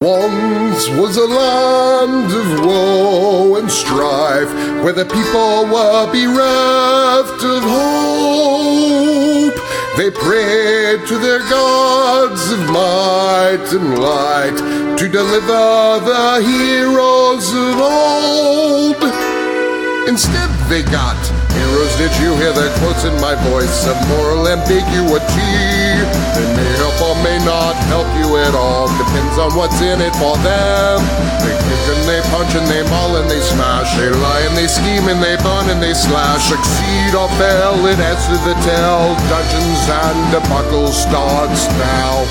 Once was a land of woe and strife, where the people were bereft of hope. They prayed to their gods of might and light to deliver the heroes of old. Instead they got heroes. Did you hear the quotes in my voice of moral ambiguity? They may help or may not help you at all. Depends on what's in it for them. They kick and they punch and they maul and they smash. They lie and they scheme and they burn and they slash. Succeed or fail, it adds to the tale. Dungeons and Debacle starts now.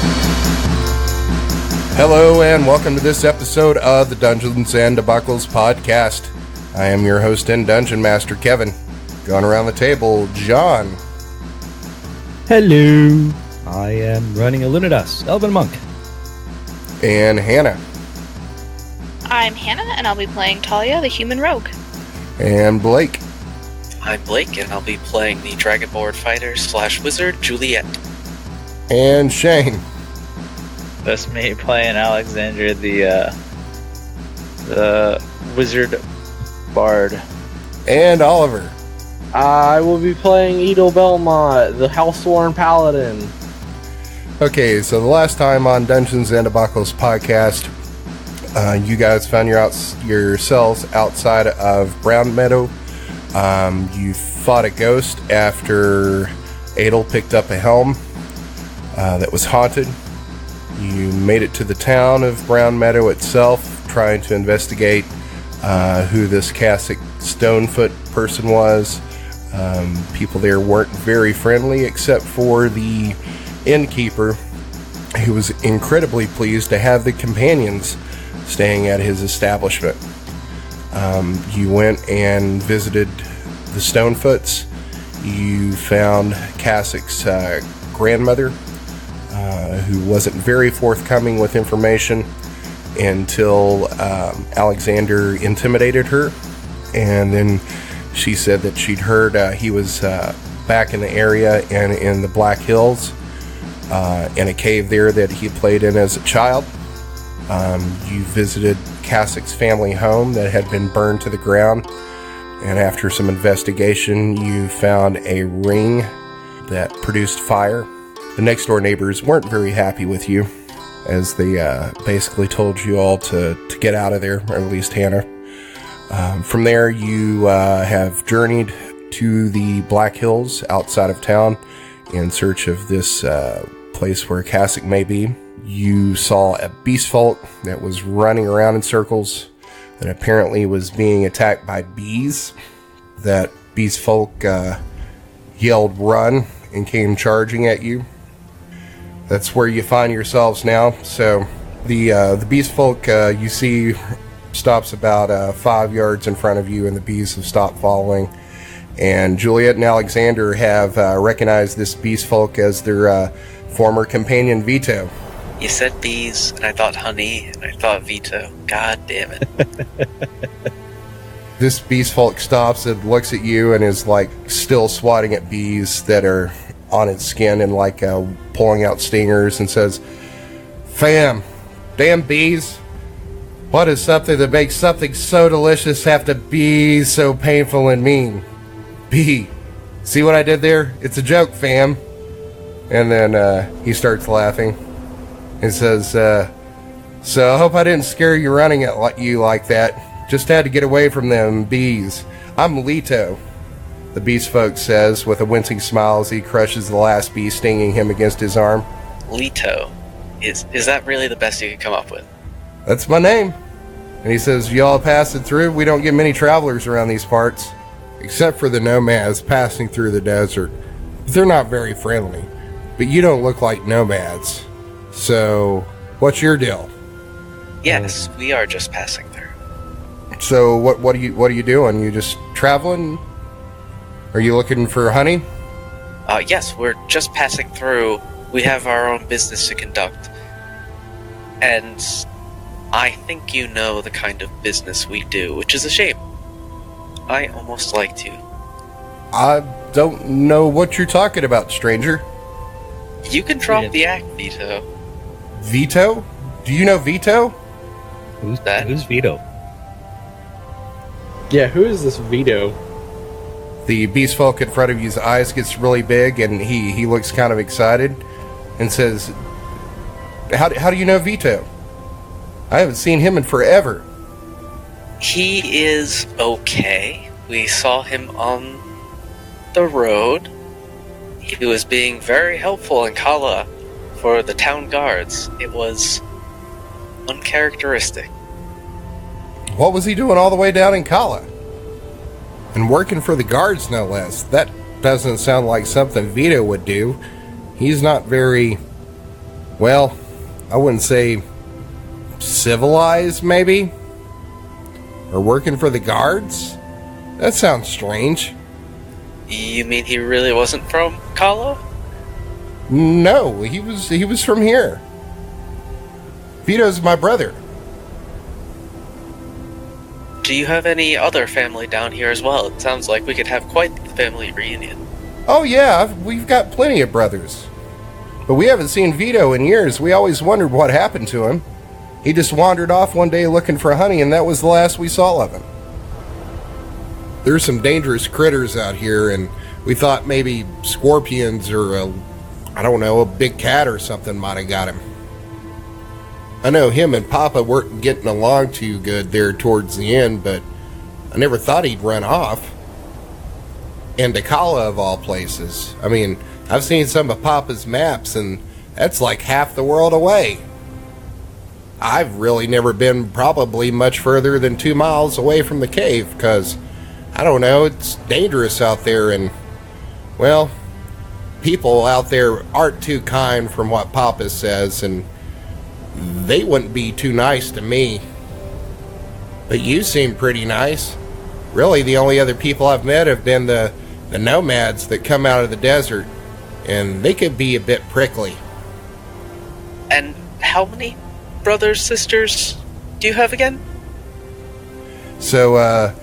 Hello and welcome to this episode of the Dungeons and Debacles podcast. I am your host and Dungeon Master, Kevin. Going around the table, John. Hello. I am running Alunodas, Elven monk. And Hannah. I'm Hannah, and I'll be playing Talia, the human rogue. And Blake. I'm Blake, and I'll be playing the Dragonborn fighter / wizard, Juliet. And Shane. That's me playing Alexander, the wizard bard. And Oliver. I will be playing Edel Belmont, the half-dwarf paladin. Okay, so the last time on Dungeons and Debacles podcast, you guys found yourselves outside of Brown Meadow. You fought a ghost after Edel picked up a helm that was haunted. You made it to the town of Brown Meadow itself, trying to investigate who this Kasick Stonefoot person was. People there weren't very friendly, except for the innkeeper, who was incredibly pleased to have the companions staying at his establishment. You went and visited the Stonefoots. You found Kasick's grandmother, who wasn't very forthcoming with information until Alexander intimidated her, and then she said that she'd heard he was back in the area and in the Black Hills, in a cave there that he played in as a child. You visited Kasick's family home that had been burned to the ground, and after some investigation, you found a ring that produced fire. The next door neighbors weren't very happy with you, as they basically told you all to get out of there, or at least Hannah. From there, you have journeyed to the Black Hills outside of town in search of this place where Kasick may be. You saw a beastfolk that was running around in circles, that apparently was being attacked by bees. That beastfolk yelled "run" and came charging at you. That's where you find yourselves now. So the beastfolk you see stops about 5 yards in front of you, and the bees have stopped following. And Juliet and Alexander have recognized this beastfolk as their former companion, Veto. You said bees, and I thought honey, and I thought Veto. God damn it. This beastfolk stops and looks at you and is like still swatting at bees that are on its skin and like pulling out stingers, and says, "Fam, damn bees. What is something that makes something so delicious have to be so painful and mean? Bee. See what I did there? It's a joke, fam." And then he starts laughing and says, "So I hope I didn't scare you running at you like that. Just had to get away from them bees. I'm Veto," the beastfolk says with a wincing smile as he crushes the last bee stinging him against his arm. Veto. Is that really the best you could come up with? "That's my name." And he says, "Y'all passing through? We don't get many travelers around these parts, except for the nomads passing through the desert. They're not very friendly, but you don't look like nomads. So, what's your deal?" Yes, we are just passing through. "So, what are you doing? You just traveling? Are you looking for honey?" Yes, we're just passing through. We have our own business to conduct. And I think you know the kind of business we do, which is a shame. I almost like to. "I don't know what you're talking about, stranger." You can drop the act, Veto. "Veto? Do you know Veto? Who's That- Who's Veto? Yeah, who is this Veto? The beastfolk in front of you's eyes gets really big, and he looks kind of excited and says, how do you know Veto? I haven't seen him in forever. He is okay. We saw him on the road. He was being very helpful in Kala for the town guards. It was uncharacteristic. What was he doing all the way down in Kala? And working for the guards, no less. That doesn't sound like something Veto would do. He's not very, well, I wouldn't say civilized, maybe? Or working for the guards? That sounds strange. You mean he really wasn't from Kala? No, he was from here. Vito's my brother. Do you have any other family down here as well? It sounds like we could have quite the family reunion. Oh yeah, we've got plenty of brothers. But we haven't seen Veto in years. We always wondered what happened to him. He just wandered off one day looking for honey, and that was the last we saw of him. There's some dangerous critters out here, and we thought maybe scorpions or a big cat or something might have got him. I know him and Papa weren't getting along too good there towards the end, but I never thought he'd run off. And Takala of all places. I mean, I've seen some of Papa's maps, and that's like half the world away. I've really never been probably much further than 2 miles away from the cave, because, I don't know, it's dangerous out there, and, well, people out there aren't too kind from what Papa says, and they wouldn't be too nice to me. But you seem pretty nice. Really, the only other people I've met have been the nomads that come out of the desert, and they could be a bit prickly. And how many brothers, sisters do you have again? So,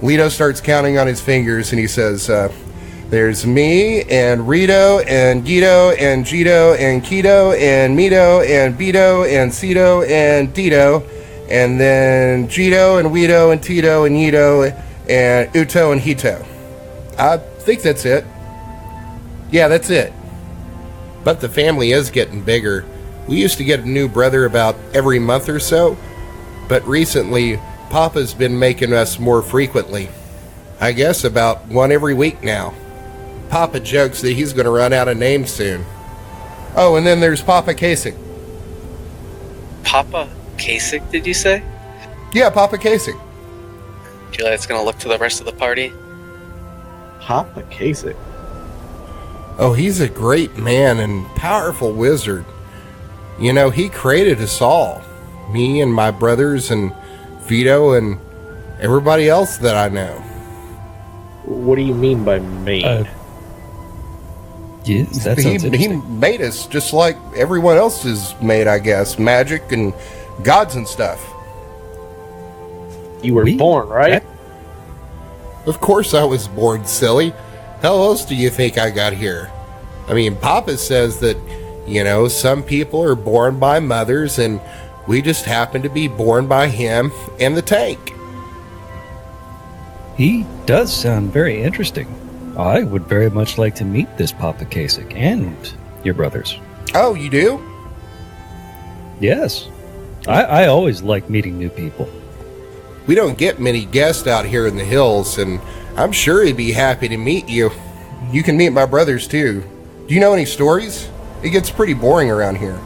Leto starts counting on his fingers, and he says, there's me, and Rito, and Guido, and Gito, and Keto, and Mito, and Beto, and Cito, and Dito, and then Gito, and Weedo, and Tito, and Yito, and Uto, and Hito. I think that's it. Yeah, that's it. But the family is getting bigger. We used to get a new brother about every month or so, but recently, Papa's been making us more frequently. I guess about one every week now. Papa jokes that he's going to run out of names soon. Oh, and then there's Papa Kasick. Papa Kasick, did you say? Yeah, Papa Kasick. Juliet's gonna look to the rest of the party. Papa Kasick. Oh, he's a great man and powerful wizard. You know, he created us all. Me and my brothers and Veto and everybody else that I know. What do you mean by made? Yes, that sounds He interesting. made us just like everyone else is made, I guess. Magic and gods and stuff. You were born, right? Of course I was born, silly. How else do you think I got here? I mean, Papa says that, you know, some people are born by mothers, and we just happen to be born by him and the tank. He does sound very interesting. I would very much like to meet this Papa Kasick and your brothers. Oh, you do? Yes. I always like meeting new people. We don't get many guests out here in the hills, and I'm sure he'd be happy to meet you. You can meet my brothers, too. Do you know any stories? It gets pretty boring around here.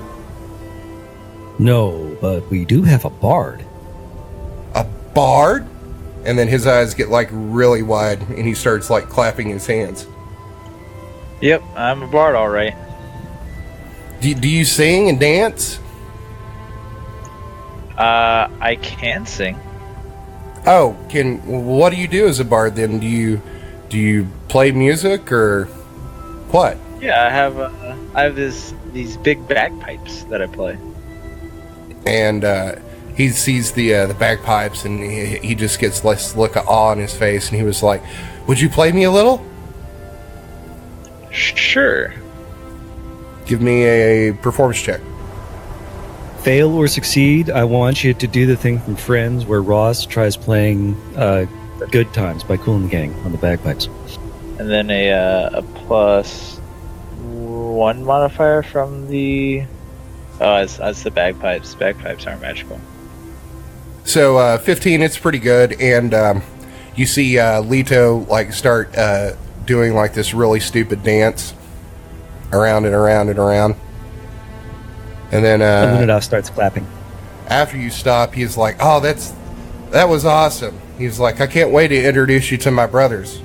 No, but we do have a bard. A bard? And then his eyes get, like, really wide, and he starts, like, clapping his hands. Yep, I'm a bard, all right. Do you sing and dance? I can sing. Oh, what do you do as a bard, then? Do you play music, or what? Yeah, I have these big bagpipes that I play. And he sees the bagpipes, and he just gets this look of awe in his face, and he was like, "Would you play me a little?" Sure. Give me a performance check. Fail or succeed, I want you to do the thing from Friends where Ross tries playing Good Times by Kool and the Gang on the bagpipes. And then a +1 modifier from the... Oh, it's the bagpipes. Bagpipes aren't magical. So 15, it's pretty good, and you see Leto like start doing like this really stupid dance around and around and around, and then Alunodas starts clapping. after you stop, he's like, "Oh, that was awesome." He's like, "I can't wait to introduce you to my brothers."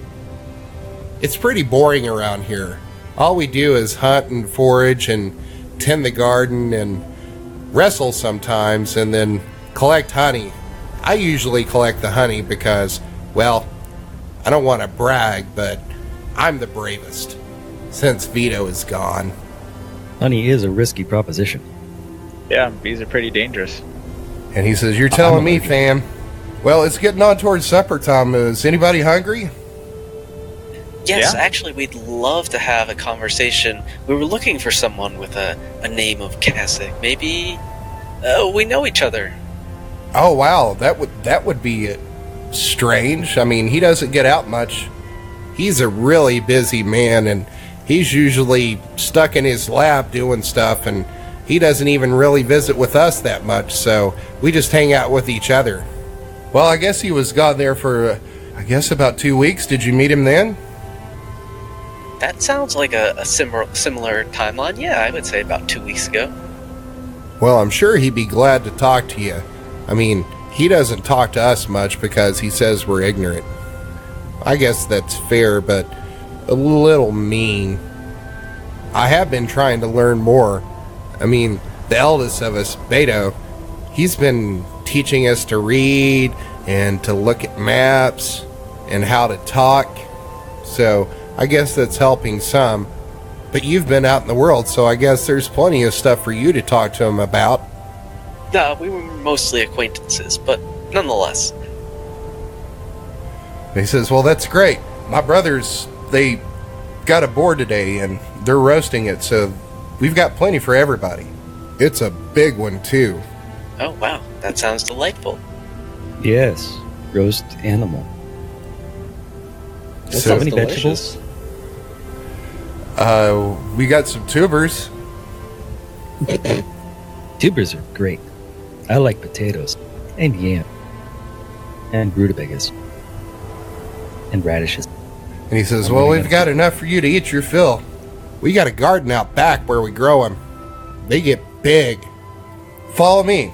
It's pretty boring around here. All we do is hunt and forage and tend the garden and wrestle sometimes, and then collect honey. I usually collect the honey because, well, I don't want to brag, but I'm the bravest since Veto is gone. Honey is a risky proposition. Yeah, bees are pretty dangerous. And he says, "You're telling me, fam." Well, it's getting on towards supper time. Is anybody hungry? Yes, Yeah? actually, we'd love to have a conversation. We were looking for someone with a name of Kasick. Maybe we know each other. Oh, wow. That would be strange. I mean, he doesn't get out much. He's a really busy man, and he's usually stuck in his lab doing stuff, and he doesn't even really visit with us that much, so we just hang out with each other. Well, I guess he was gone there for, about 2 weeks. Did you meet him then? That sounds like a similar timeline. Yeah, I would say about 2 weeks ago. Well, I'm sure he'd be glad to talk to you. I mean, he doesn't talk to us much because he says we're ignorant. I guess that's fair, but a little mean. I have been trying to learn more. I mean, the eldest of us, Veto, he's been teaching us to read and to look at maps and how to talk. So I guess that's helping some. But you've been out in the world, so I guess there's plenty of stuff for you to talk to him about. We were mostly acquaintances, but nonetheless. He says, "Well, that's great. My brothers, they got a board today, and they're roasting it, so we've got plenty for everybody. It's a big one, too." Oh, wow. That sounds delightful. Yes, roast animal. That So sounds many delicious. vegetables? We got some tubers. Tubers are great. I like potatoes and yam and rutabagas and radishes. And he says, "Well, we've got enough for you to eat your fill. We got a garden out back where we grow them. They get big. Follow me."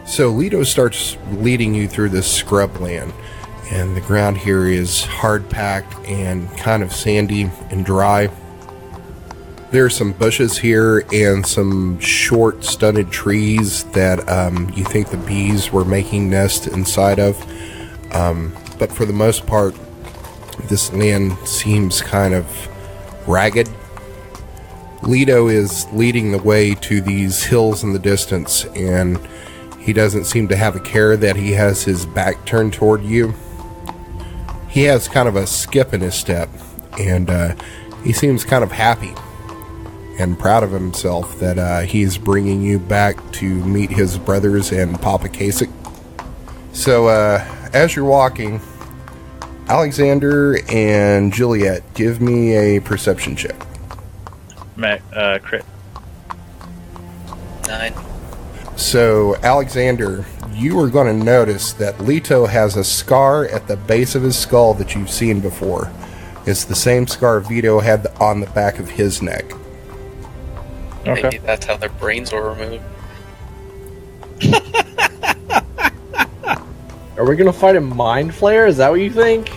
So Leto starts leading you through this scrub land, and the ground here is hard-packed and kind of sandy and dry. There are some bushes here and some short, stunted trees that you think the bees were making nests inside of. But for the most part, this land seems kind of ragged. Leto is leading the way to these hills in the distance, and he doesn't seem to have a care that he has his back turned toward you. He has kind of a skip in his step, and he seems kind of happy and proud of himself that he's bringing you back to meet his brothers and Papa Kasick. So as you're walking, Alexander and Juliet, give me a perception check. Crit. 9. So, Alexander, you are going to notice that Leto has a scar at the base of his skull that you've seen before. It's the same scar Veto had on the back of his neck. Okay. Maybe that's how their brains were removed. Are we gonna fight a mind flayer? Is that what you think?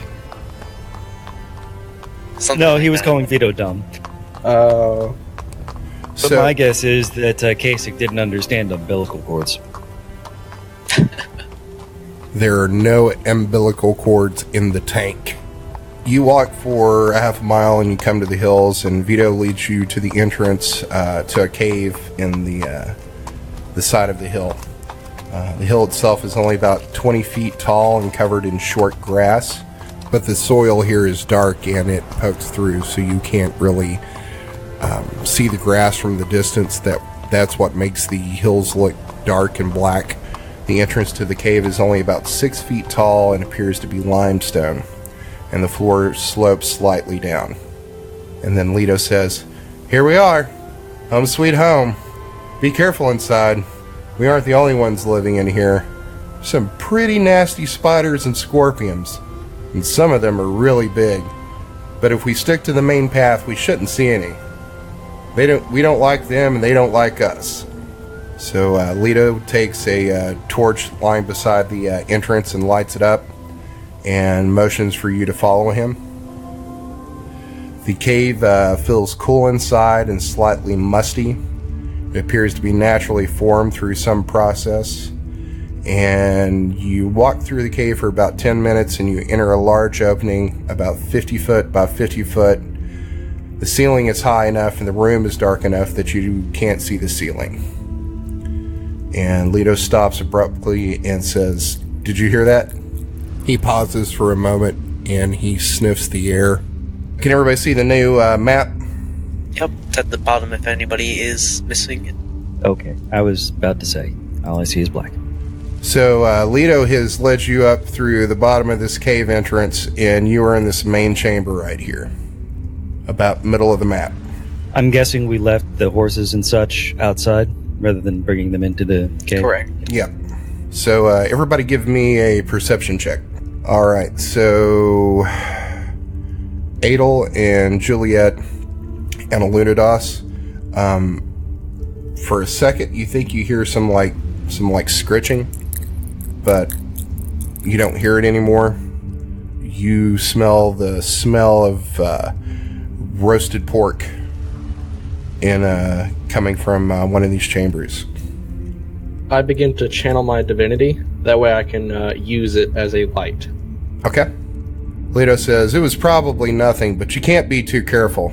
Something No, like he was that. calling Veto dumb. Oh. But So, my guess is that Kasich didn't understand umbilical cords. there are no umbilical cords in the tank. You walk for a half a mile and you come to the hills, and Veto leads you to the entrance to a cave in the side of the hill. The hill itself is only about 20 feet tall and covered in short grass, but the soil here is dark and it pokes through, so you can't really see the grass from the distance that that's what makes the hills look dark and black. The entrance to the cave is only about 6 feet tall and appears to be limestone, and the floor slopes slightly down. And then Leto says, "Here we are. Home sweet home. Be careful inside. We aren't the only ones living in here. Some pretty nasty spiders and scorpions, and some of them are really big. But if we stick to the main path, we shouldn't see any. We don't like them, and they don't like us." So Leto takes a torch lying beside the entrance and lights it up, and motions for you to follow him. The cave feels cool inside and slightly musty. It appears to be naturally formed through some process. And you walk through the cave for about 10 minutes and you enter a large opening about 50 foot by 50 foot. The ceiling is high enough and the room is dark enough that you can't see the ceiling. And Leto stops abruptly and says, "Did you hear that?" He pauses for a moment and he sniffs the air. Can everybody see the new map? Yep, it's at the bottom if anybody is missing it. Okay, I was about to say, all I see is black. So Leto has led you up through the bottom of this cave entrance, and you are in this main chamber right here, about middle of the map. I'm guessing we left the horses and such outside rather than bringing them into the cave. Correct. Yep. So everybody give me a perception check. All right, so Edel and Juliet and Alunodas, for a second you think you hear some scritching, but you don't hear it anymore. You smell the smell of roasted pork coming from one of these chambers. I begin to channel my divinity. That way I can use it as a light. Okay. Leto says, "It was probably nothing, but you can't be too careful.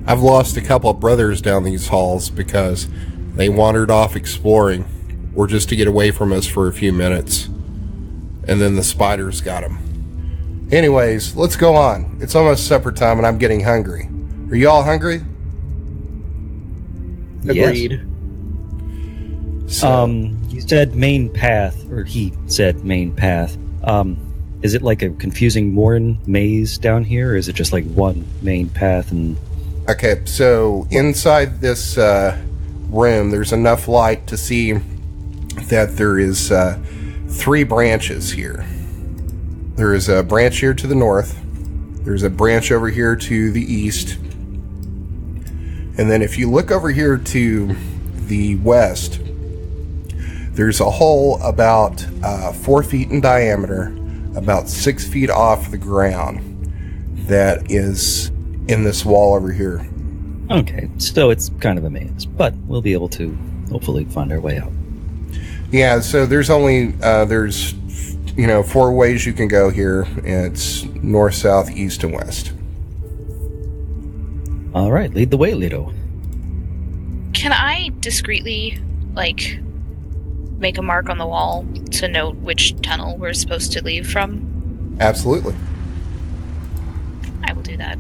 I've lost a couple of brothers down these halls because they wandered off exploring, or just to get away from us for a few minutes. And then the spiders got them. Anyways, let's go on. It's almost supper time and I'm getting hungry. Are you all hungry?" Agreed. Yes. So, You said main path, or he said main path. Is it like a confusing Morin maze down here, or is it just like one main path? And okay, so inside this room, there's enough light to see that there is 3 branches here. There is a branch here to the north. There's a branch over here to the east. And then if you look over here to the west, there's a hole about 4 feet in diameter, about 6 feet off the ground, that is in this wall over here. okay, so it's kind of a maze, but we'll be able to hopefully find our way out. Yeah, so there's only, 4 ways you can go here. It's north, south, east, and west. All right, lead the way, Leto. Can I discreetly, make a mark on the wall to note which tunnel we're supposed to leave from? Absolutely. I will do that.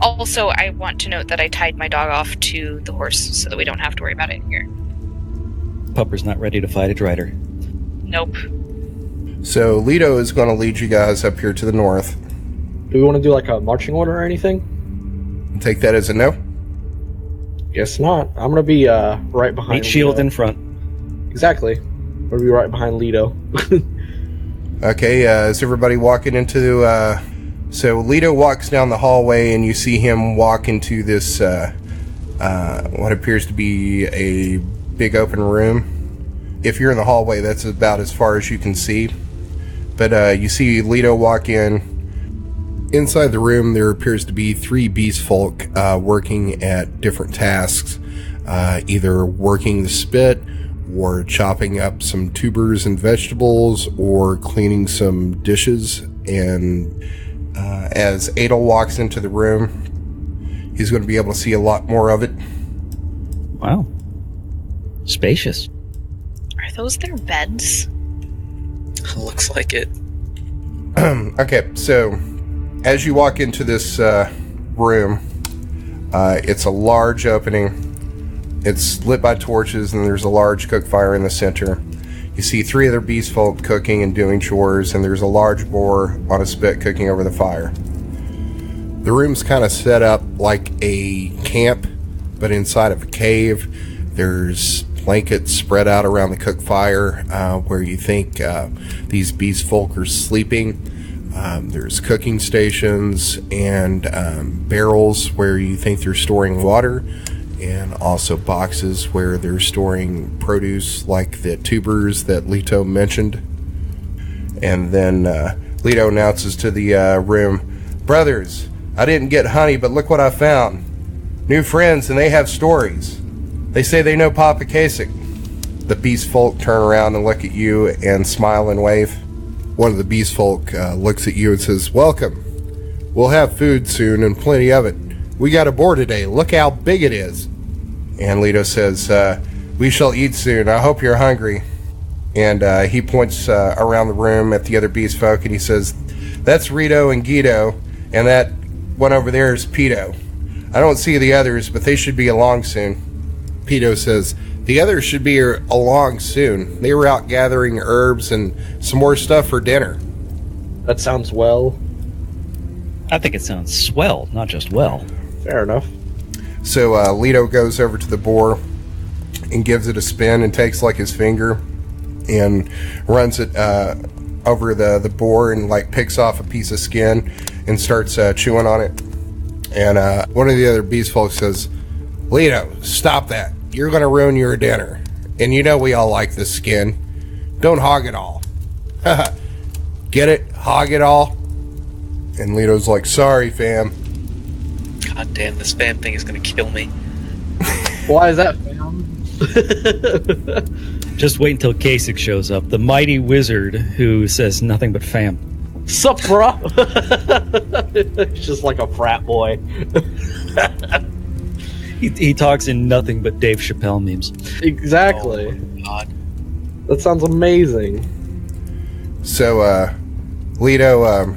Also, I want to note that I tied my dog off to the horse so that we don't have to worry about it here. Pupper's not ready to fight its rider. Nope. So Leto is going to lead you guys up here to the north. Do we want to do a marching order or anything? Take that as a no. Guess not. I'm going to be right behind Meat shield Leto. in front. Exactly. I'm going to be right behind Leto. Okay, is everybody walking into... So Leto walks down the hallway and you see him walk into this, what appears to be a big open room. If you're in the hallway, that's about as far as you can see. But you see Leto walk in. Inside the room, there appears to be 3 beastfolk working at different tasks, either working the spit, or chopping up some tubers and vegetables, or cleaning some dishes. And as Edel walks into the room, he's going to be able to see a lot more of it. Wow. Spacious. Are those their beds? Looks like it. Okay, so as you walk into this room, it's a large opening. It's lit by torches, and there's a large cook fire in the center. You see 3 other beastfolk cooking and doing chores, and there's a large boar on a spit cooking over the fire. The room's kind of set up like a camp, but inside of a cave. There's blankets spread out around the cook fire where you think these beastfolk are sleeping. There's cooking stations and barrels where you think they're storing water, and also boxes where they're storing produce like the tubers that Leto mentioned. And then Leto announces to the room, "Brothers, I didn't get honey, but look what I found. New friends, and they have stories. They say they know Papa Kasick." The beastfolk turn around and look at you and smile and wave. One of the beastfolk looks at you and says, "Welcome. We'll have food soon, and plenty of it. We got a boar today. Look how big it is." And Leto says, "We shall eat soon. I hope you're hungry." And he points around the room at the other beastfolk, and he says, "That's Rito and Guido, and that one over there is Pito. I don't see the others, but they should be along soon." Pito says, "The others should be along soon. They were out gathering herbs and some more stuff for dinner." That sounds well. I think it sounds swell, not just well. Fair enough. So Leto goes over to the boar and gives it a spin and takes like his finger and runs it over the boar and like picks off a piece of skin and starts chewing on it. And one of the other beastfolk says, "Leto, stop that. You're going to ruin your dinner. And you know we all like this skin. Don't hog it all." Get it? Hog it all? And Leto's like, "Sorry, fam." God damn, this fam thing is gonna kill me. Why is that, fam? Just wait until Kasick shows up, the mighty wizard who says nothing but fam. Sup, bro? It's just like a frat boy. He talks in nothing but Dave Chappelle memes. Exactly. Oh, God. That sounds amazing. So Leto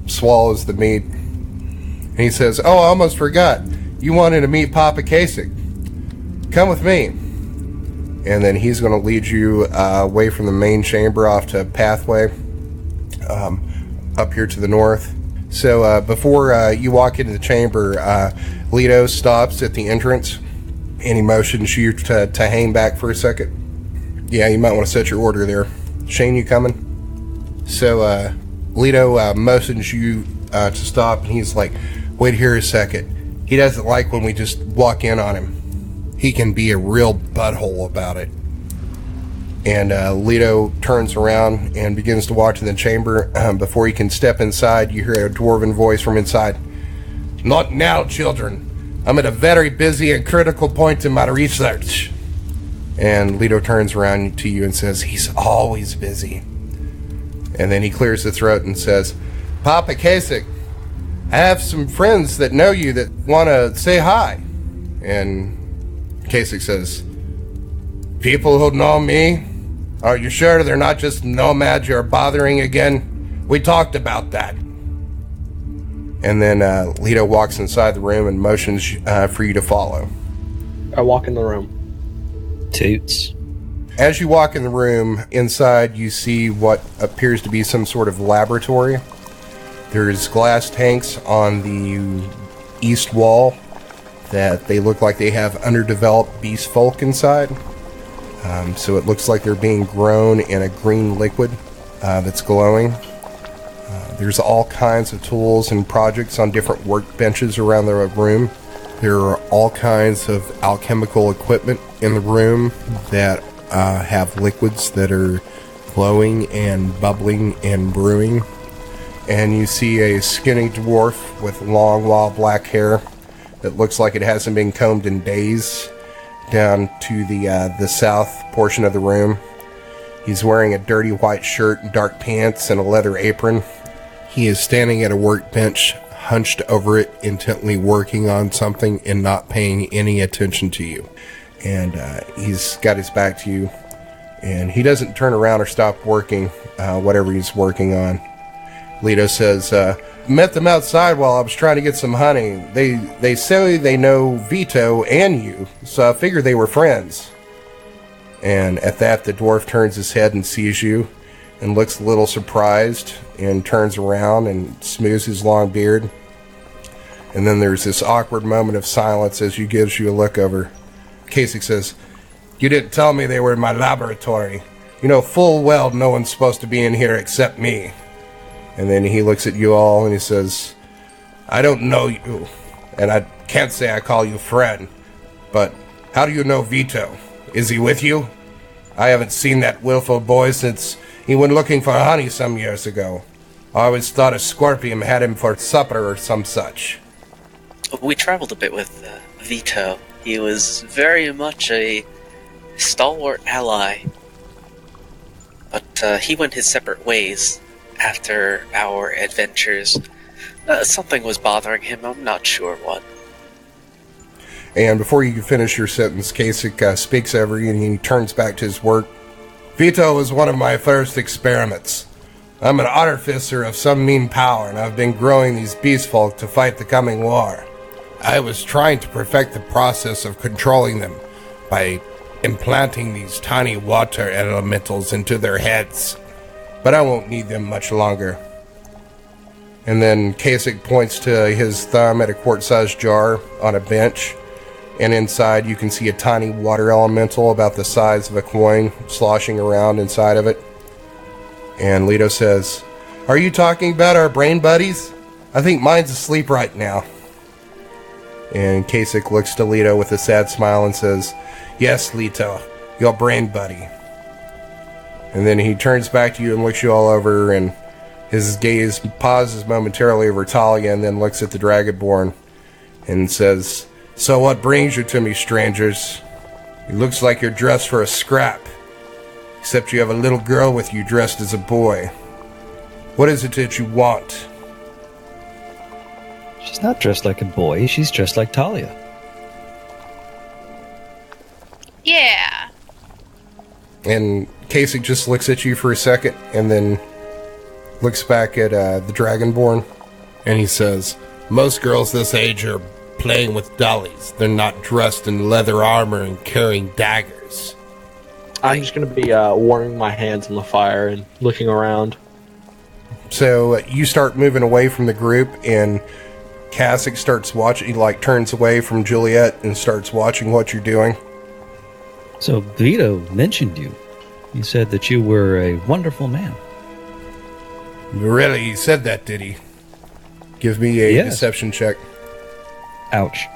swallows the meat. And he says, "Oh, I almost forgot. You wanted to meet Papa Kasick. Come with me." And then he's going to lead you away from the main chamber off to a pathway up here to the north. So before you walk into the chamber, Leto stops at the entrance and he motions you to hang back for a second. Yeah, you might want to set your order there. Shane, you coming? So Leto motions you to stop, and he's like, "Wait here a second. He doesn't like when we just walk in on him. He can be a real butthole about it." And Leto turns around and begins to walk to the chamber. Before he can step inside, you hear a dwarven voice from inside. "Not now, children. I'm at a very busy and critical point in my research." And Leto turns around to you and says, "He's always busy." And then he clears his throat and says, "Papa Kasick, I have some friends that know you that want to say hi." And Kasick says, "People who know me? Are you sure they're not just nomads you're bothering again? We talked about that." And then Leto walks inside the room and motions for you to follow. I walk in the room. Toots. As you walk in the room, inside you see what appears to be some sort of laboratory. There's glass tanks on the east wall that they look like they have underdeveloped beastfolk inside. So it looks like they're being grown in a green liquid that's glowing. There's all kinds of tools and projects on different workbenches around the room. There are all kinds of alchemical equipment in the room that have liquids that are glowing and bubbling and brewing. And you see a skinny dwarf with long, wild black hair that looks like it hasn't been combed in days down to the south portion of the room. He's wearing a dirty white shirt, dark pants, and a leather apron. He is standing at a workbench, hunched over it, intently working on something and not paying any attention to you. And he's got his back to you, and he doesn't turn around or stop working, whatever he's working on. Leto says, met them outside while I was trying to get some honey. They say they know Veto and you, so I figured they were friends. And at that, the dwarf turns his head and sees you and looks a little surprised and turns around and smooths his long beard. And then there's this awkward moment of silence as he gives you a look over. Kasick says, "You didn't tell me they were in my laboratory. You know full well no one's supposed to be in here except me." And then he looks at you all and he says, "I don't know you, and I can't say I call you friend, but how do you know Veto? Is he with you? I haven't seen that willful boy since he went looking for honey some years ago. I always thought a scorpion had him for supper or some such." We traveled a bit with Veto. He was very much a stalwart ally. But he went his separate ways after our adventures. Something was bothering him, I'm not sure what. And before you can finish your sentence, Kasick speaks over you and he turns back to his work. "Veto was one of my first experiments. I'm an artificer of some mean power, and I've been growing these beastfolk to fight the coming war. I was trying to perfect the process of controlling them by implanting these tiny water elementals into their heads, but I won't need them much longer." And then Kasick points to his thumb at a quart-sized jar on a bench, and inside you can see a tiny water elemental about the size of a coin sloshing around inside of it. And Leto says, "Are you talking about our brain buddies? I think mine's asleep right now." And Kasick looks to Leto with a sad smile and says, "Yes, Leto, your brain buddy." And then he turns back to you and looks you all over, and his gaze pauses momentarily over Talia and then looks at the Dragonborn and says, "So what brings you to me, strangers? It looks like you're dressed for a scrap, except you have a little girl with you dressed as a boy. What is it that you want?" She's not dressed like a boy. She's dressed like Talia. Yeah. And Kasick just looks at you for a second and then looks back at the Dragonborn and he says, "Most girls this age are playing with dollies. They're not dressed in leather armor and carrying daggers." I'm just going to be warming my hands on the fire and looking around. So you start moving away from the group, and Kasick starts watching. He turns away from Juliet and starts watching what you're doing. So Veto mentioned you. He said that you were a wonderful man. Really, he said that, did he? Give me a Yes. deception check. Ouch.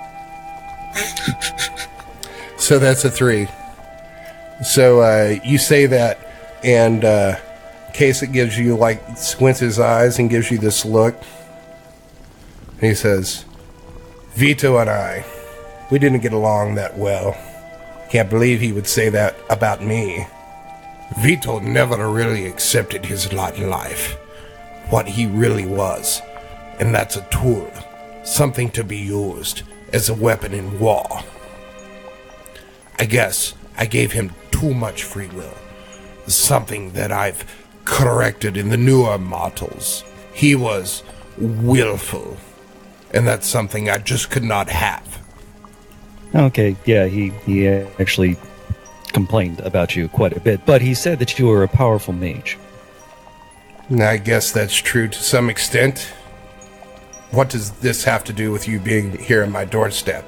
So that's a 3. So you say that, and Kasick gives you, squints his eyes and gives you this look. And he says, "Veto and I, we didn't get along that well. Can't believe he would say that about me. Veto never really accepted his lot in life, what he really was, and that's a tool, something to be used as a weapon in war. I guess I gave him too much free will, something that I've corrected in the newer mortals. He was willful, and that's something I just could not have." Okay, yeah, he actually complained about you quite a bit, but he said that you were a powerful mage. I guess that's true to some extent. What does this have to do with you being here on my doorstep?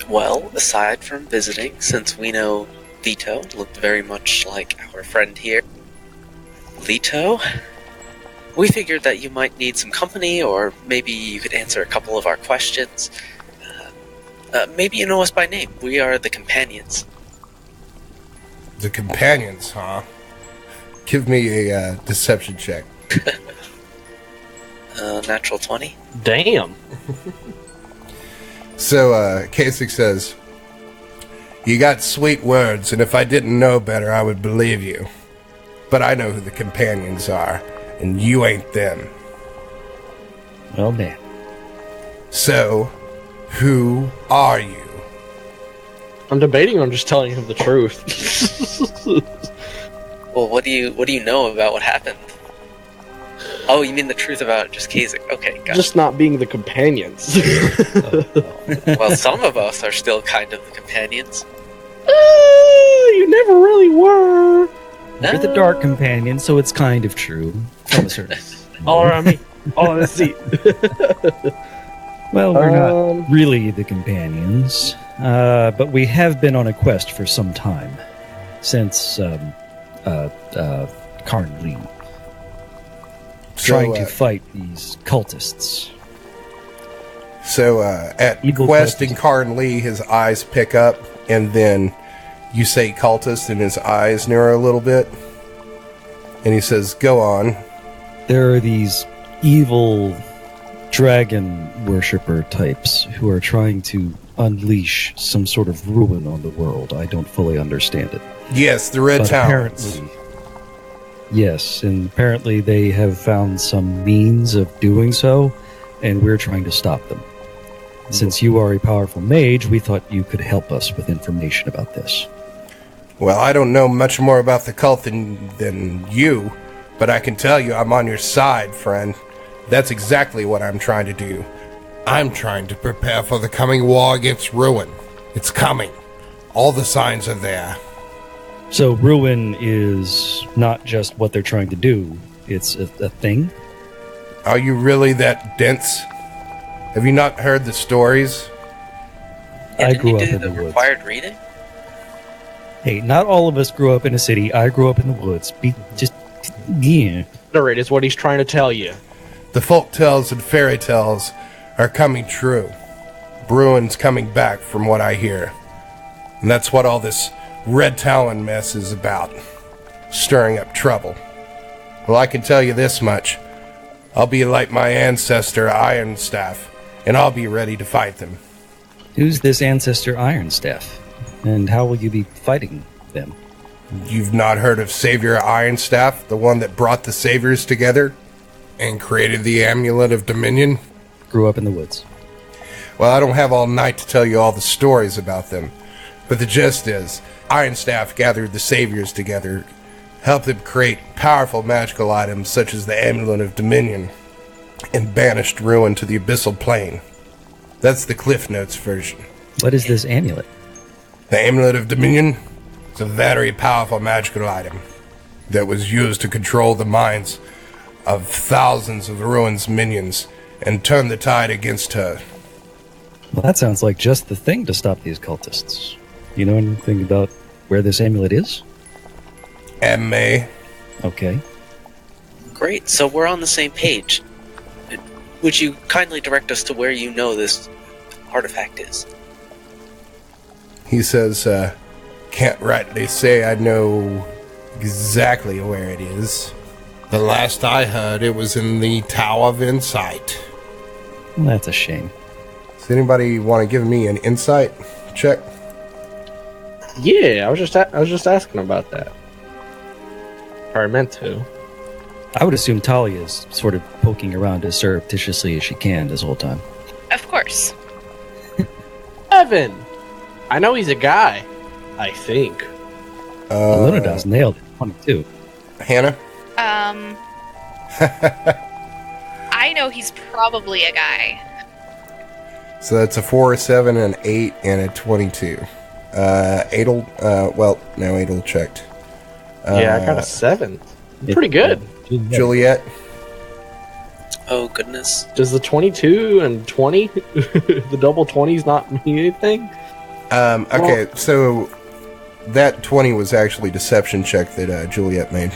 Well, aside from visiting, since we know Veto looked very much like our friend here, Leto, we figured that you might need some company, or maybe you could answer a couple of our questions. Maybe you know us by name. We are the Companions. The Companions, huh? Give me a deception check. Natural 20. Damn. So, Kasick says, "You got sweet words, and if I didn't know better, I would believe you. But I know who the Companions are, and you ain't them. Well, man. So, who are you?" I'm debating on just telling him the truth. Well, what do you know about what happened? Oh, you mean the truth about just Kasick? Okay, got Just not being the companions. it. Well, some of us are still kind of the companions. You never really were. You're the dark companion, so it's kind of true. From a certain All around me. All in the seat. Well, we're not really the companions, but we have been on a quest for some time. Since Karn Lee. Trying to fight these cultists. So at Evil Quest cultists. and Karn Lee, his eyes pick up, and then you say cultist, and his eyes narrow a little bit. And he says, go on. There are these evil dragon worshipper types who are trying to unleash some sort of ruin on the world. I don't fully understand it. Yes, the Red But Talons. apparently, yes, and apparently they have found some means of doing so, and we're trying to stop them. Since you are a powerful mage, we thought you could help us with information about this. Well, I don't know much more about the cult than you, but I can tell you I'm on your side, friend. That's exactly what I'm trying to do. I'm trying to prepare for the coming war against Ruin. It's coming. All the signs are there. So ruin is not just what they're trying to do, it's a thing? Are you really that dense? Have you not heard the stories? I Didn't grew you up do in the the woods. required reading? Hey, not all of us grew up in a city. I grew up in the woods. Yeah. Narrate is what he's trying to tell you. The folk tales and fairy tales are coming true. Bruin's coming back from what I hear. And that's what all this Red Talon mess is about. Stirring up trouble. Well, I can tell you this much. I'll be like my ancestor Ironstaff, and I'll be ready to fight them. Who's this ancestor Ironstaff? And how will you be fighting them? You've not heard of Savior Ironstaff, the one that brought the Saviors together? And created the Amulet of Dominion? Grew up in the woods. Well, I don't have all night to tell you all the stories about them. But the gist is, Ironstaff gathered the Saviors together, helped them create powerful magical items such as the Amulet of Dominion, and banished Ruin to the Abyssal Plane. That's the Cliff Notes version. What is this amulet? The Amulet of Dominion is a very powerful magical item that was used to control the minds of thousands of Ruin's minions and turn the tide against her. Well, that sounds like just the thing to stop these cultists. You know anything about where this amulet is? May. Okay. Great, so we're on the same page. Would you kindly direct us to where you know this artifact is? He says, can't rightly say I know exactly where it is. The last I heard, it was in the Tower of Insight. Well, that's a shame. Does anybody want to give me an insight check? Yeah, I was just asking about that. Or I meant to. I would assume Talia is sort of poking around as surreptitiously as she can this whole time. Of course. Evan! I know he's a guy. I think. Alunodas nailed it. 22. Hannah? I know he's probably a guy. So that's a 4, a 7, an 8, and a 22. Edel, Edel checked. Yeah, I got a 7. Pretty good. Juliet? Oh, goodness. Does the 22 and 20, the double 20s not mean anything? Okay, so that 20 was actually deception check that Juliet made.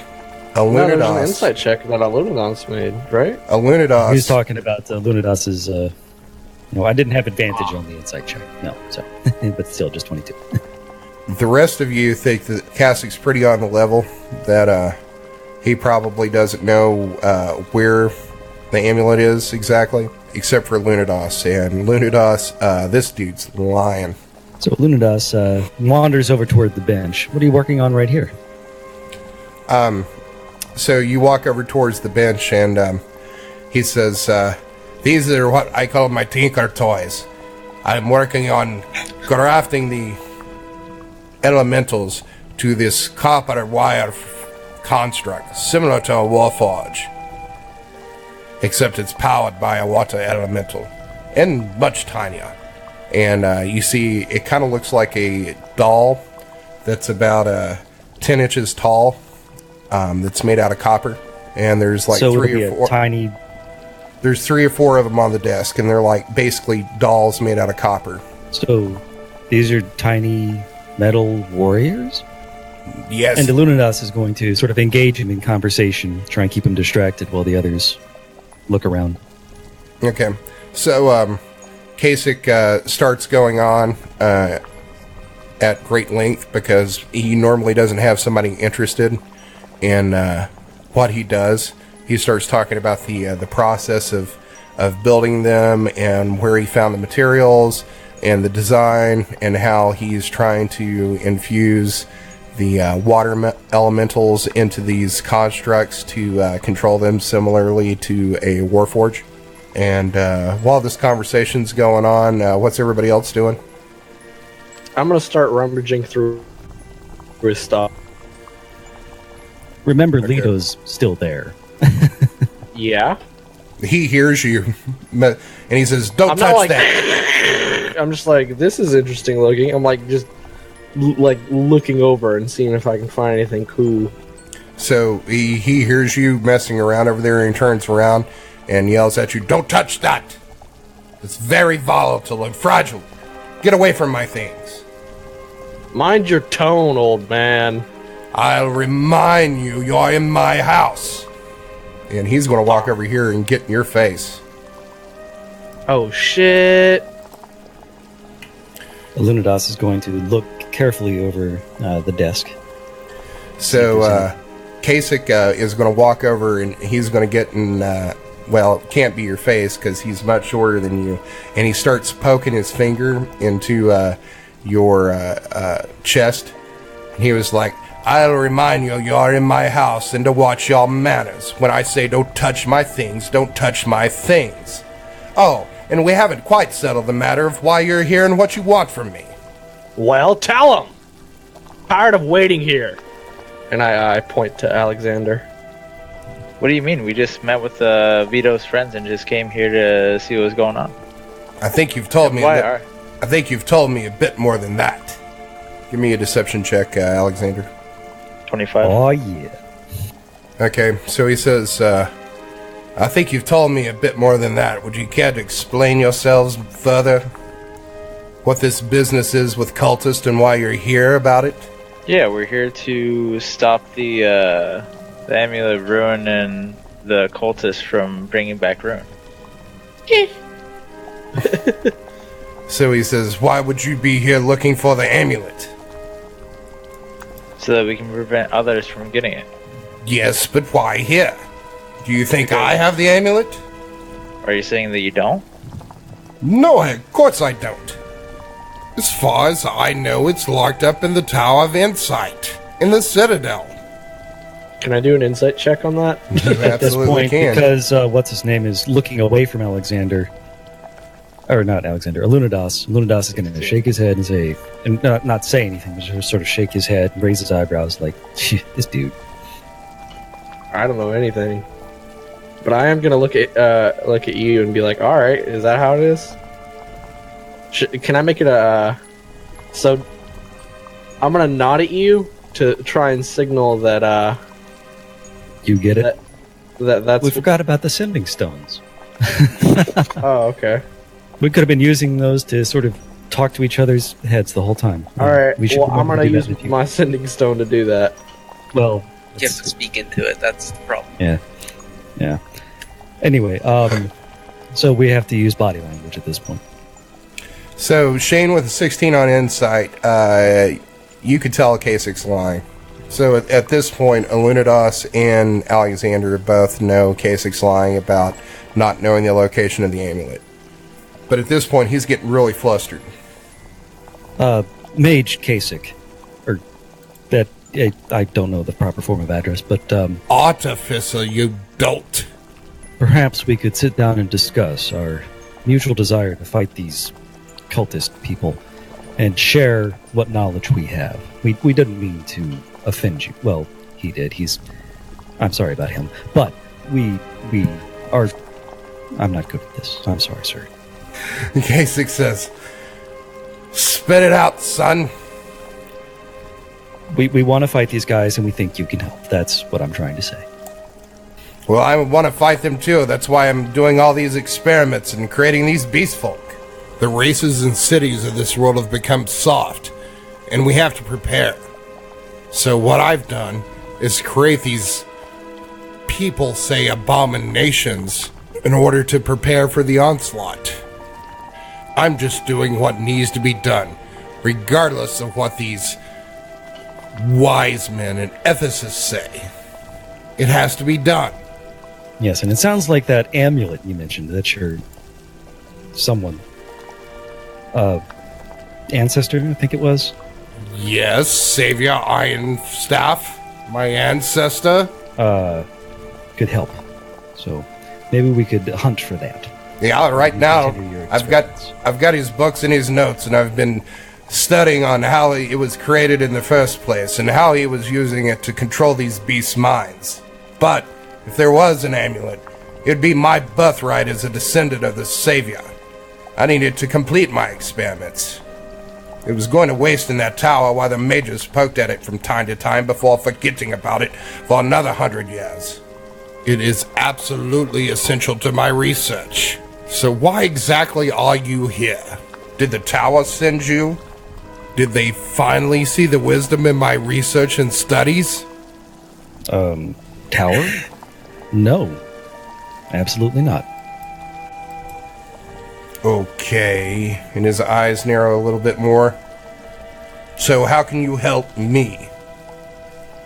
No, there's an Alunodas. insight check that Alunodas made, right? Alunodas. He's talking about Lunadas's. No, I didn't have advantage on the insight check. No, so but still, just 22. The rest of you think that Kasick's pretty on the level, that he probably doesn't know where the amulet is exactly, except for Alunodas. And Alunodas, this dude's lying. So Alunodas wanders over toward the bench. What are you working on right here? So you walk over towards the bench, and he says, these are what I call my tinker toys. I'm working on grafting the elementals to this copper wire construct, similar to a warforge. except it's powered by a water elemental, and much tinier. And you see, it kind of looks like a doll that's about 10 inches tall, that's made out of copper. And there's like so three or four tiny. There's 3 or 4 of them on the desk, and they're like basically dolls made out of copper. So these are tiny metal warriors? Yes. And Alunodas is going to sort of engage him in conversation, try and keep him distracted while the others look around. Okay. So, Kasick starts going on at great length because he normally doesn't have somebody interested in what he does. He starts talking about the process of building them and where he found the materials and the design and how he's trying to infuse the water elementals into these constructs to control them similarly to a warforge. And while this conversation's going on, what's everybody else doing? I'm gonna start rummaging through his stuff. Remember, Okay. Leto's still there. Yeah. He hears you, and he says, "Don't touch that." I'm just like, this is interesting looking. I'm like, just like looking over and seeing if I can find anything cool. So he hears you messing around over there, and he turns around and yells at you, "Don't touch that! It's very volatile and fragile. Get away from my things." Mind your tone, old man. "I'll remind you, you're in my house." And he's going to walk over here and get in your face. Oh shit. Alunodas is going to look carefully over the desk. So Kasick is going to walk over and he's going to get in, well, it can't be your face because he's much shorter than you. And he starts poking his finger into your chest. And he was like, "I'll remind you, you're in my house and to watch your manners. When I say don't touch my things, don't touch my things. Oh, and we haven't quite settled the matter of why you're here and what you want from me." Well, tell him. Tired of waiting here. And I point to Alexander. What do you mean? We just met with Veto's friends and just came here to see what was going on. I think you've told me. Why that- are... I think you've told me a bit more than that. Give me a deception check, Alexander. 25. Oh, yeah. Okay, so he says, "I think you've told me a bit more than that. Would you care to explain yourselves further? What this business is with cultists and why you're here about it?" Yeah, we're here to stop the Amulet of Ruin and the cultists from bringing back Ruin. So he says, "Why would you be here looking for the amulet?" So that we can prevent others from getting it. "Yes, but why here? Do you think I have the amulet?" Are you saying that you don't? "No, of course I don't. As far as I know, it's locked up in the Tower of Insight, in the Citadel." Can I do an insight check on that? You At this absolutely point, can. because what's his name is looking away from Alexander, or not Alexander, Alunodas. Alunodas is going to shake his head and say, and not say anything, but just sort of shake his head and raise his eyebrows like, this dude. I don't know anything. But I am gonna look at you and be like, all right, is that how it is? Can I make it a? So I'm gonna nod at you to try and signal that You get it? that's. We forgot about the sending stones. Oh, okay. We could have been using those to sort of talk to each other's heads the whole time. All right. We should Well, I'm remember gonna to do use that with you. my sending stone to do that. Well, You have to speak into it. That's the problem. yeah. Anyway, so we have to use body language at this point. So Shane with a 16 on insight, you could tell Kasick's lying. So at this point, Alunodas and Alexander both know Kasick's lying about not knowing the location of the amulet. But at this point, he's getting really flustered. Mage Kasick, or that I don't know the proper form of address, but Artificer, you dolt. perhaps we could sit down and discuss our mutual desire to fight these cultist people and share what knowledge we have. We didn't mean to offend you. Well, he did. I'm sorry about him. But we are I'm not good at this. I'm sorry, sir. Kasick says, spit it out, son. We want to fight these guys, and we think you can help. That's what I'm trying to say. Well, I want to fight them too. That's why I'm doing all these experiments and creating these beastfolk. The races and cities of this world have become soft, and we have to prepare. So what I've done is create these people say abominations in order to prepare for the onslaught. I'm just doing what needs to be done, regardless of what these wise men and ethicists say. It has to be done. Yes, and it sounds like that amulet you mentioned, that's your someone. Ancestor, I think it was? Yes, Savior Iron Staff, my ancestor. Could help. So maybe we could hunt for that. Yeah, right now Continue your I've got his books and his notes, and I've been studying on how it was created in the first place and how he was using it to control these beasts' minds. But if there was an amulet, it'd be my birthright as a descendant of the Savior. I needed to complete my experiments. It was going to waste in that tower while the mages poked at it from time to time before forgetting about it for another 100 years. It is absolutely essential to my research. So why exactly are you here? Did the tower send you? Did they finally see the wisdom in my research and studies? Tower? No. Absolutely not. Okay. And his eyes narrow a little bit more. So how can you help me?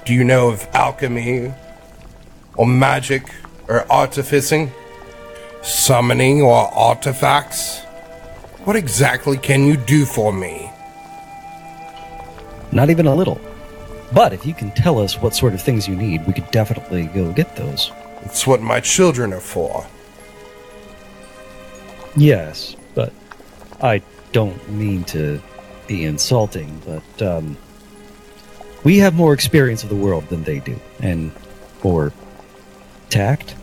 Do you know of alchemy, or magic, or artificing, summoning, or artifacts? What exactly can you do for me? Not even a little. But if you can tell us what sort of things you need, we could definitely go get those. It's what my children are for. Yes, but I don't mean to be insulting, but we have more experience of the world than they do, and more tact.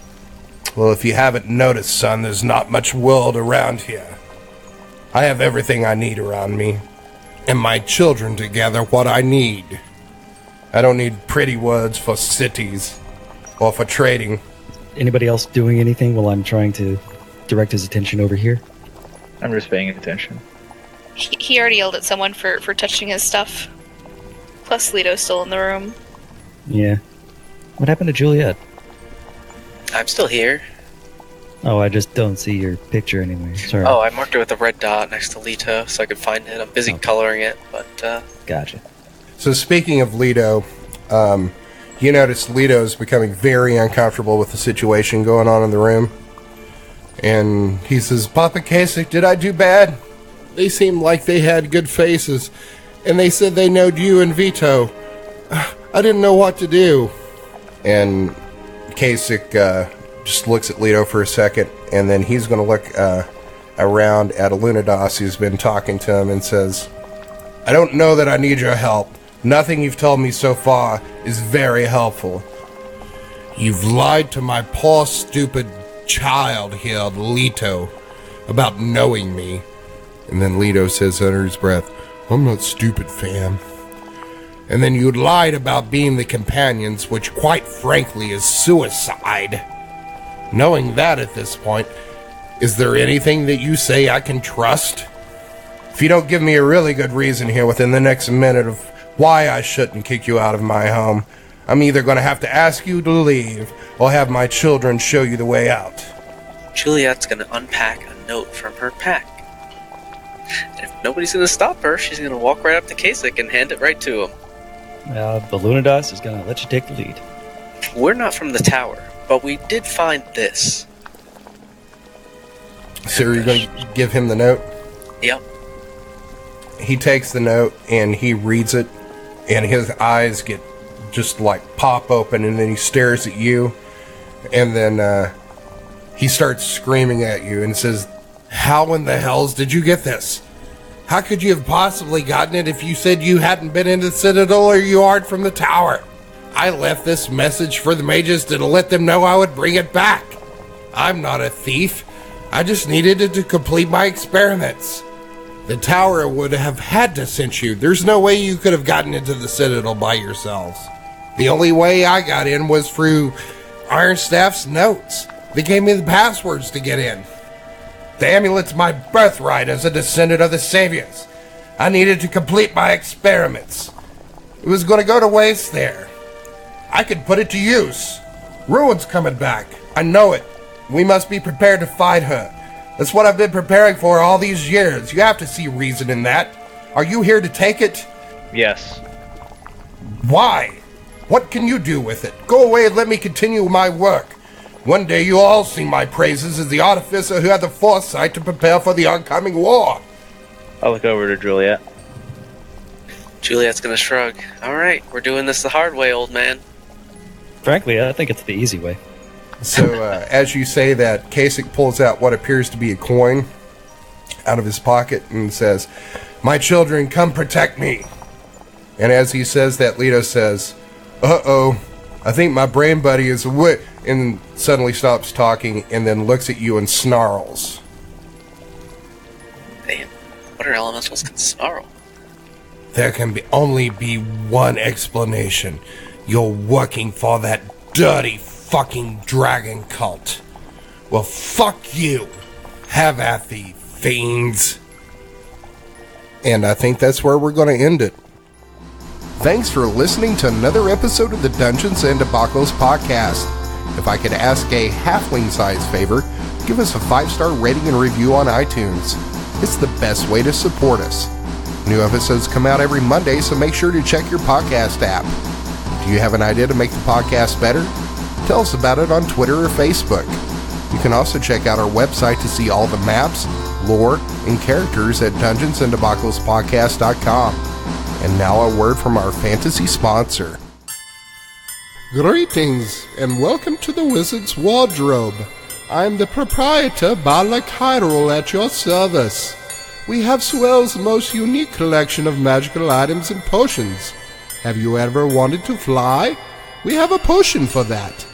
Well, if you haven't noticed, son, there's not much world around here. I have everything I need around me, and my children together what I need. I don't need pretty words for cities or for trading. Anybody else doing anything while I'm trying to direct his attention over here? I'm just paying attention. He already yelled at someone for touching his stuff. Plus, Leto's still in the room. Yeah. What happened to Juliet? I'm still here. Oh, I just don't see your picture anyway. Sorry. Oh, I marked it with a red dot next to Leto so I could find it. I'm busy coloring it, but Gotcha. So speaking of Leto, you notice Leto's becoming very uncomfortable with the situation going on in the room. And he says, Papa Kasick, did I do bad? They seemed like they had good faces. And they said they knowed you and Veto. I didn't know what to do. And Kasick just looks at Leto for a second. And then he's going to look around at Alunodas, who's been talking to him, and says, I don't know that I need your help. Nothing you've told me so far is very helpful. You've lied to my poor, stupid child here, Leto, about knowing me. And then Leto says under his breath, I'm not stupid, fam. And then you lied about being the companions, which quite frankly is suicide. Knowing that at this point, is there anything that you say I can trust? If you don't give me a really good reason here within the next minute of why I shouldn't kick you out of my home, I'm either going to have to ask you to leave or have my children show you the way out. Juliet's going to unpack a note from her pack. And if nobody's going to stop her, she's going to walk right up to Kasick and hand it right to him. Alunodas is going to let you take the lead. We're not from the tower, but we did find this. So you're going to give him the note? Yep. He takes the note and he reads it, and his eyes get just like pop open, and then he stares at you, and then he starts screaming at you and says, how in the hells did you get this? How could you have possibly gotten it if you said you hadn't been in the Citadel or you aren't from the tower? I left this message for the mages to let them know I would bring it back. I'm not a thief. I just needed it to complete my experiments. The tower would have had to send you. There's no way you could have gotten into the Citadel by yourselves. The only way I got in was through Ironstaff's notes. They gave me the passwords to get in. The amulet's my birthright as a descendant of the Saviors. I needed to complete my experiments. It was going to go to waste there. I could put it to use. Ruin's coming back. I know it. We must be prepared to fight her. That's what I've been preparing for all these years. You have to see reason in that. Are you here to take it? Yes. Why? What can you do with it? Go away and let me continue my work. One day you'll all sing my praises as the artificer who had the foresight to prepare for the oncoming war. I'll look over to Juliet. Juliet's gonna shrug. Alright, we're doing this the hard way, old man. Frankly, I think it's the easy way. So, as you say that, Kasick pulls out what appears to be a coin out of his pocket and says, "My children, come protect me." And as he says that, Leto says, "Uh-oh, I think my brain buddy is away," and suddenly stops talking and then looks at you and snarls. Damn, what are elementals can snarl? There can only be one explanation. You're working for that dirty fucking dragon cult. Well, fuck you. Have at thee, fiends. And I think that's where we're going to end it. Thanks for listening to another episode of the Dungeons and Debacles podcast. If I could ask a halfling-sized favor, give us a 5-star rating and review on iTunes. It's the best way to support us. New episodes come out every Monday, so make sure to check your podcast app. Do you have an idea to make the podcast better? Tell us about it on Twitter or Facebook. You can also check out our website to see all the maps, lore, and characters at dungeonsanddebaclespodcast.com. And now a word from our fantasy sponsor. Greetings, and welcome to the Wizard's Wardrobe. I'm the proprietor, Balak Hyrule, at your service. We have Swell's most unique collection of magical items and potions. Have you ever wanted to fly? We have a potion for that.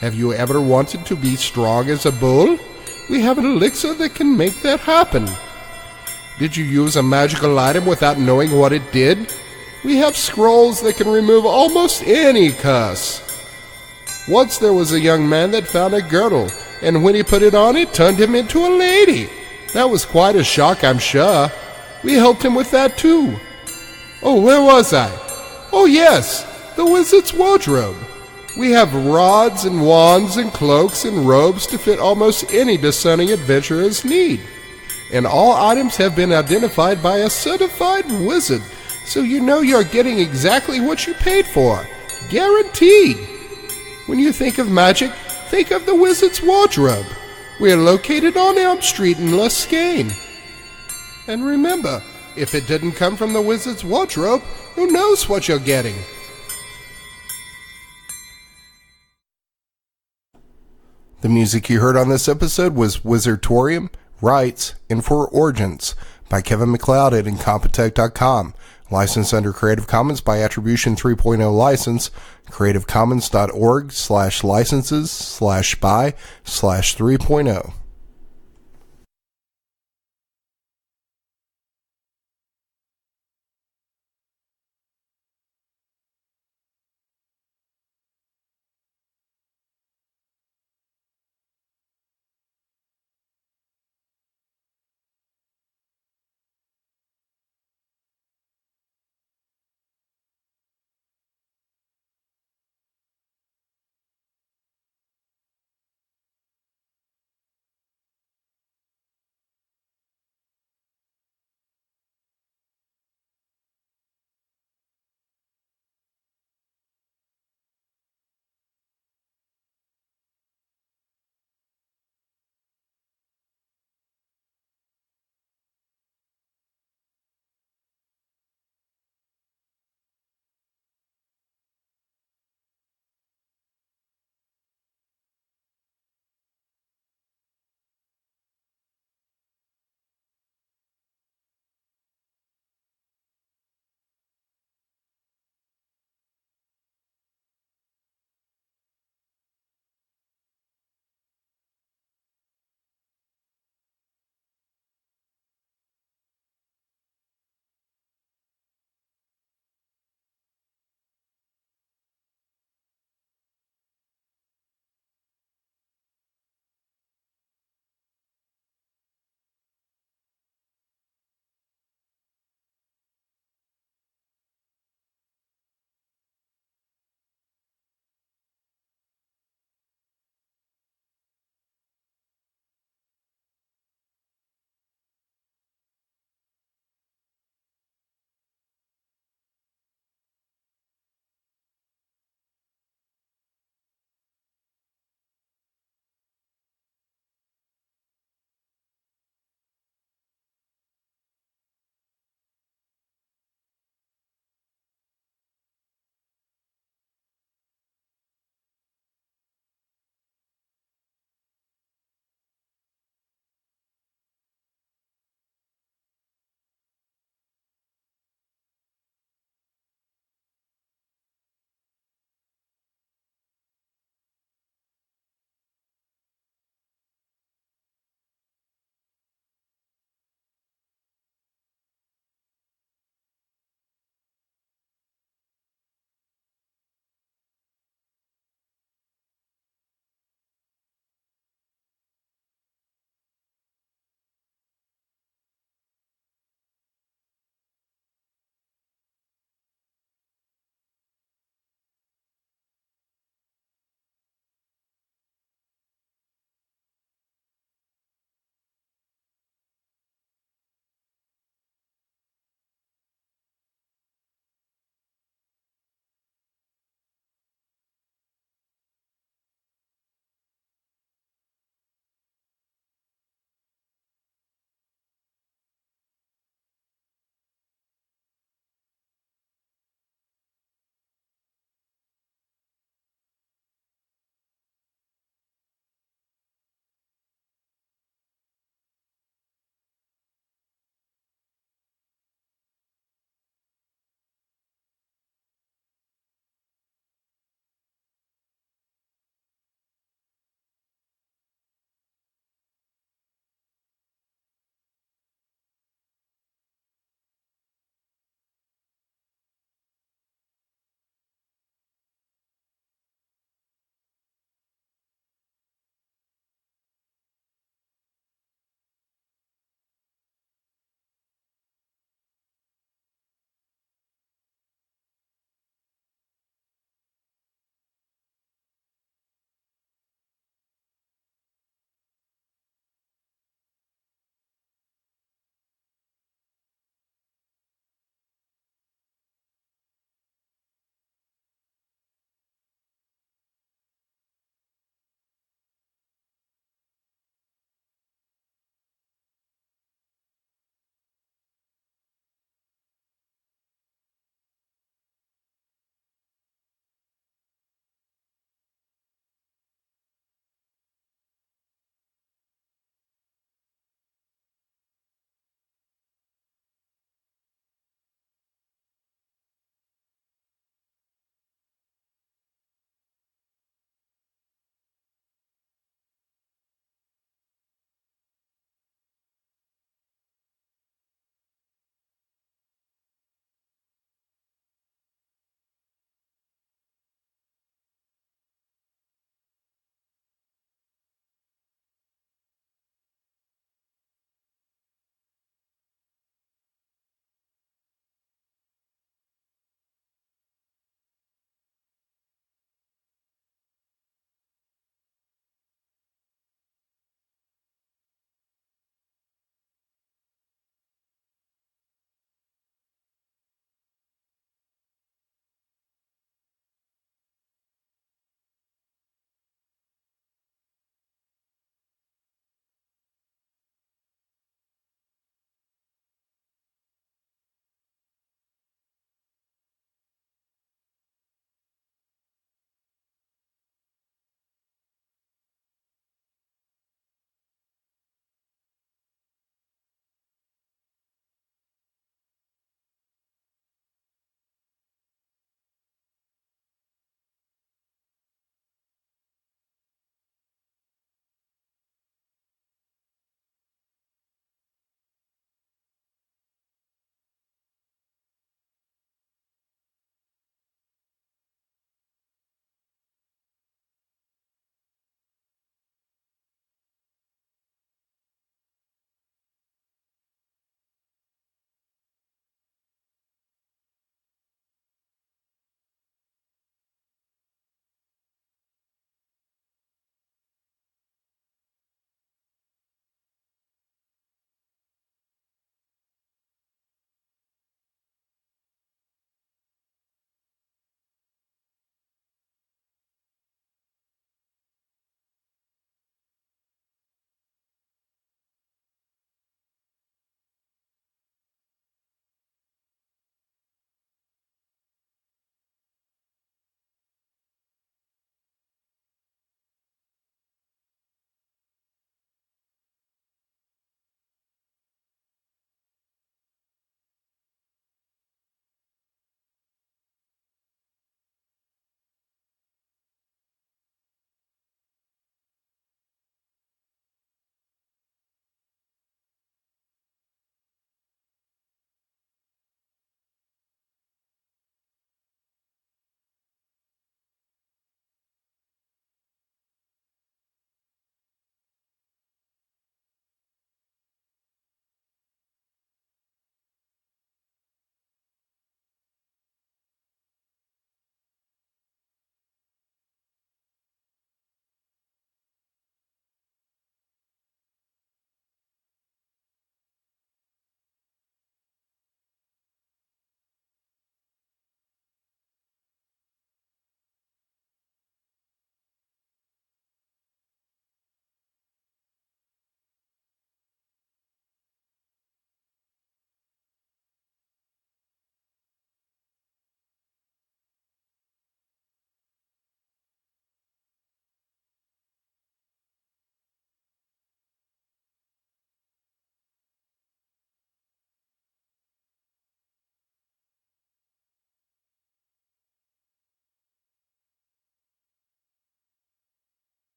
Have you ever wanted to be strong as a bull? We have an elixir that can make that happen. Did you use a magical item without knowing what it did? We have scrolls that can remove almost any curse. Once there was a young man that found a girdle, and when he put it on, it turned him into a lady. That was quite a shock, I'm sure. We helped him with that too. Oh, where was I? Oh yes, the Wizard's Wardrobe. We have rods and wands and cloaks and robes to fit almost any discerning adventurer's need. And all items have been identified by a certified wizard, so you know you're getting exactly what you paid for. Guaranteed. When you think of magic, think of the Wizard's Wardrobe. We're located on Elm Street in Luscane. And remember, if it didn't come from the Wizard's Wardrobe, who knows what you're getting? The music you heard on this episode was Wizardtorium, Rights, and For Origins by Kevin MacLeod at Incompetech.com. Licensed under Creative Commons by Attribution 3.0 license, creativecommons.org/licenses/by/3.0.